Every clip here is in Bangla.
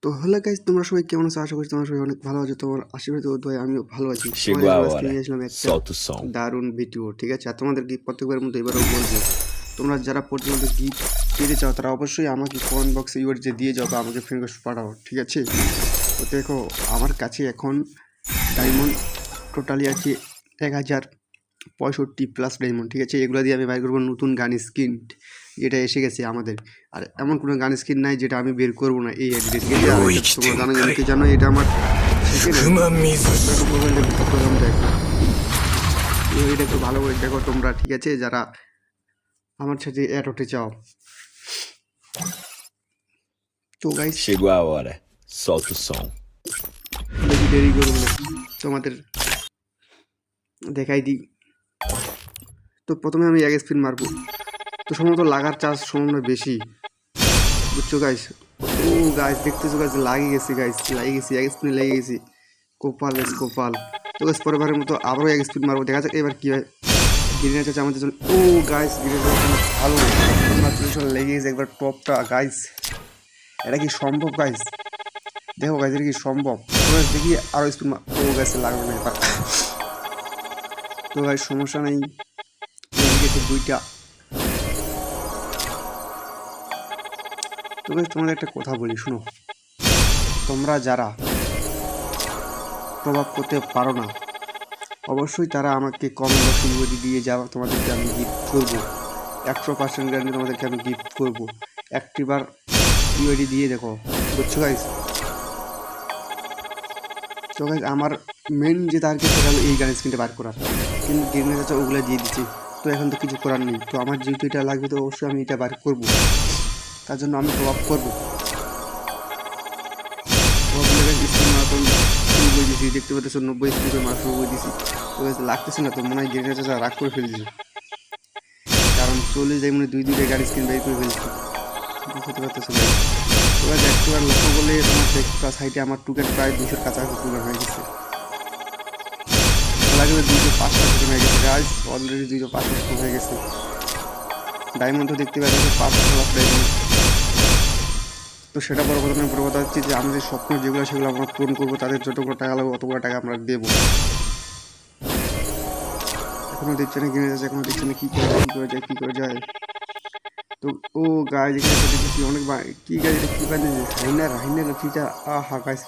তো হ্যালো গাইস, তোমরা সবাই কেমন আছো? আশা করি তোমরা সবাই অনেক ভালো আছো। তোমার আশীর্বাদ ও দোয়ায় আমিও ভালো আছি। Chegou a আজকে hora. নিয়ে আসলাম একটা Solta o som. দারুণ ভিডিও, ঠিক আছে? আর তোমাদেরকে প্রত্যেকবার মতো এবারও বলবো, তোমরা যারা প্রতিনিয়ত গিফট পেতে চাও তারা অবশ্যই আমাকে কমেন্ট বক্সে ইউআরজি দিয়ে যাও বা আমাকে ফ্রেন্ড রিকোয়েস্ট পাঠাও, ঠিক আছে? তো দেখো, আমার কাছে এখন ডায়মন্ড টোটালি আছে 1065 প্লাস ডায়মন্ড, ঠিক আছে? এগুলো দিয়ে আমি বাইর করবো নতুন গান স্কিন, যেটা এসে গেছে আমাদের। আর এমন কোনো গান স্কিন নাই যেটা আমি বের করবো না এই অ্যাড্রেস থেকে। তোমরা জানো, এমনিতে জানো এটা আমার এটা একটু ভালো করে দেখো তোমরা, ঠিক আছে? যারা আমার সাথে অ্যাড হতে চাও। তো guys, Chegou a hora. Solta o som. বেশি দেরি করবো না, তোমাদের দেখাই দিই। তো প্রথমে আমি এক স্পিন মারবো, তো সম্ভবত লাগার চান্স সম্ভাবনা বেশি, বুঝছো গাইস? ও গাইস, দেখতেছো গাইস, লাগিয়ে গেছি গাইস, লাগিয়ে গেছি, এক স্পিনে লেগে গেছি। কোপাল গাইস, কোপাল। তো গাইস, পরেরবারের মতো আবারও এক স্পিন মারবো, দেখা যাক এবার কি হয়। গ্রিন আছে আমাদের জন্য। ও গাইস, গ্রিন ভালো লেগে গেছে একবার টপটা গাইস। এটা কি সম্ভব গাইস? দেখো গাইস, এটা কি সম্ভব? তো গাইস দেখি আরও স্পিন ও গাইস লাগবে না এবার। তো গাইস সমস্যা নেই, দুইটা। তো গাইস তোমাদের একটা কথা বলি, শুনো। তোমরা যারা প্রভাব করতে পারো না, অবশ্যই তারা আমাকে কমেন্ট বক্সে ইউআইডি দিয়ে যাওয়া, তোমাদেরকে আমি গিফট করবো। 100% গ্যারান্টি তোমাদেরকে আমি গিফট করবো। একটিবার ইউআইডি দিয়ে দেখো, বুঝছো গাইস? তো গাইস, আমার মেন যে টার্গেট সেটা হলো এই গান স্ক্রিনটা বার করার, কিন্তু গেমের কাছে ওগুলো দিয়ে দিচ্ছি। তো এখন তো কিছু করার নেই, তো আমার যেহেতু এটা লাগবে তো অবশ্যই আমি এটা বার করবো, তার জন্য আমি প্রভাব করবো। স্ক্রিন মারাথন শুরু করে দিয়েছি, দেখতে পাচ্ছ 90 স্পিড করে মারা শুরু করে দিয়েছি। তো লাগতেছে না, তো মনে হয় গেমের কাছে রাগ করে ফেলেছি, কারণ চলে যাই মনে দুইটা গাড়ি স্ক্রিন বের করে ফেলছি, বুঝতে পারতেছো না? তোমরা একটুবার লক্ষ্য করলে তোমার দেখতে সাইডে আমার টুকেন প্রায় 200-র কাছাকাছি টুকেন হয়ে গেছে। লাগবে 205টা টুকেন হয়ে গেছে গাইস, অলরেডি 205টা টুকেন হয়ে গেছে। ডায়মন্ড তো দেখতে পাচ্ছি 5 লাখ ডায়মন্ড। তো সেটা বড় কথা নয়, বড় কথা হচ্ছে যে আমাদের স্বপ্ন যেগুলো সেগুলো আমরা পূরণ করবো, তাদের যতগুলো টাকা লাগবে অতগুলো টাকা আমরা দেবো। এখনো দিচ্ছে না, কিনে যাচ্ছে এখনো দিচ্ছে না, কী করে যায়। তো ও গাইজ, এখানে তো দেখেছি অনেক কী গাইজ, এটা কী বানিয়েছে? রাইনার ফিটা। আহা গাইজ,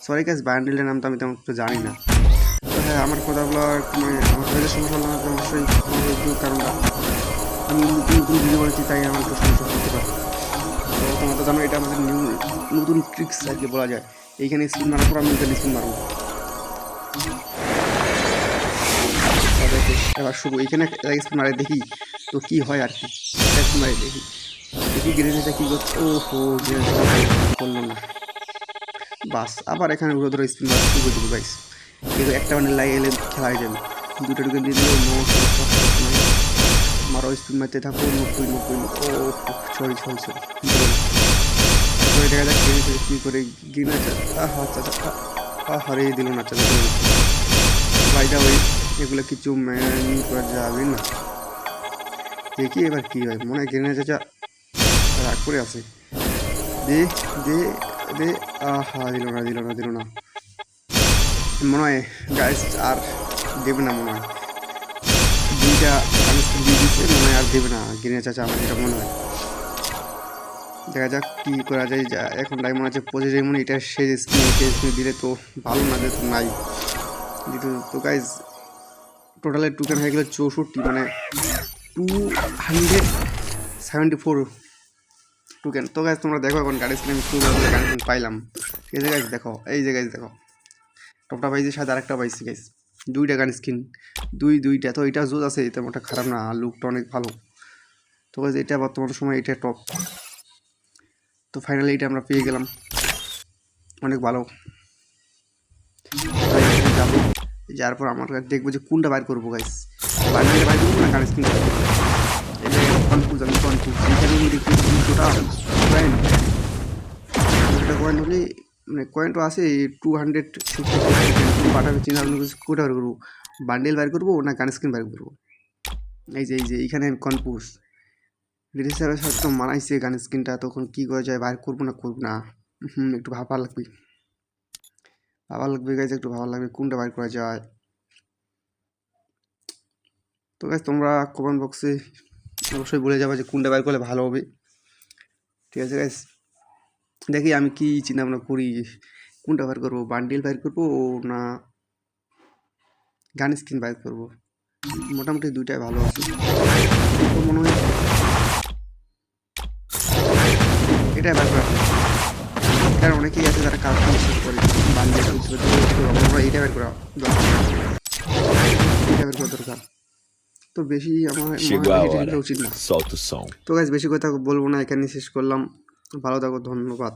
সরি গাইজ, বান্ডেলের নাম তো আমি তেমন একটু জানি না। তো হ্যাঁ, আমার কথাগুলো একটু মানে আমার কাছে সমস্যা হলো না, অবশ্যই কারণ আমি নতুন ভিডিও বানাচ্ছি, তাই আমার একটু সমস্যা হতে পারে। তো তোমরা তো জানো এটা আমাদের নতুন ট্রিক্স আর কি বলা যায়। এইখানে স্পিন মারার পর আমি এখানে স্পিন মারবো। এবার শুরু, এইখানে স্পিন মারে দেখি তো কি হয় আর কি। স্পিন মারে দেখি গ্রেনেডটা কী করছে। ও হো, গ্রেনেডটা করলো না। বাস, আবার এখানে উড়ো ধরো স্পিন মারা শুরু করে দেবো গাইস। কিন্তু একটা মানে লাগে এলে খেলা হয়ে যাবে। দুটো ঢুকে দিয়ে দিল, মারো স্পিন মারতে থাকো। 90 ও সরি দেখা যাক কী করে গিনে। হারিয়ে দিল না, দিল না বাইদা। ওই এগুলো কিছু ম্যান করা যাবে না, দেখি এবার কী হয়। মনে হয় গেনে চাচা রাগ করে আছে। দে দে দে, আহা দিল না। মনে হয় গাইস আর দেবে না, মনে হয় দুইটা দিয়ে দিচ্ছে, মনে হয় আর দেবে না গেনে চাচা, আমার যেটা মনে হয়। দেখা যাক কী করা যায়। যা এখন ডায়মন্ড আছে 25 ডায়মন্ড, এটা শেষ স্পিন দিলে তো ভালো না, যেহেতু নাই দিত। তো গাইজ টোটালে টোকেন হয়ে গেলো 64, মানে 274 টোকেন। তো গাইজ তোমরা দেখো এখন গাড়ি স্ক্রিন গাড়ি স্ক্রিন পাইলাম, ঠিক আছে গাইজ? দেখো এই যে গাইজ, দেখো টপটা পাইছি, সাথে আরেকটা পাইছি গাইজ, দুইটা গান স্ক্রিন, দুইটা। তো এটা জোজ আছে, এটা মোটা খারাপ না, লুকটা অনেক ভালো। তো গাইজ এটা বর্তমান সময় এটা টপ। তো ফাইনালি এটা আমরা পেয়ে গেলাম, অনেক ভালো। যাবো, যার পর আমার দেখবো যে কোনটা বাইর করবো গাইজ, বাইর করবো না গান স্ক্রিন। কনফিউজ, আমি কনফিউজ। এখানে আমি দেখি দুটোটা কয়েন হলে, মানে কয়েন তো আছে 260 পাঠাবে। চিন্তা ভাবনা করছি কোটা বার করবো, বান্ডেল বাইর করবো না গান স্ক্রিন বাইর করবো। এই যে এইখানে আমি কনফিউজ। ডিরেক্টরের সাথে তো মানাইছে গান স্ক্রিনটা, তখন কী করা যায়, বাইর করবো না একটু ভাবা লাগবে গাইজ, একটু ভাবা লাগবে কোনটা বাইর করা যায়। তো গাইজ তোমরা কমেন্ট বক্সে অবশ্যই বলে যাবে যে কোনটা বাইর করলে ভালো হবে। ঠিক আছে গাইজ, দেখি আমি কি চিন্তা ভাবনা করি, কোনটা বাইর করবো, বান্ডিল বাইর করবো না গান স্কিন বাইর করবো। মোটামুটি দুইটাই ভালো আছে, তো মনে হয় এটাই বাইর করা ভালো। কারণ অনেকেই আছে যারা কাজ শেষ করে বান্ডিল এইটা বাইর করা দরকার, এইটা বাইর করা দরকার। তো বেশি আমার মনে Chegou a হয় বেশি hora. টেনশন উচিত না। Solta o som. তো গাইজ বেশি কথা বলবো না, এখানে শেষ করলাম। ভালো থাকো, ধন্যবাদ।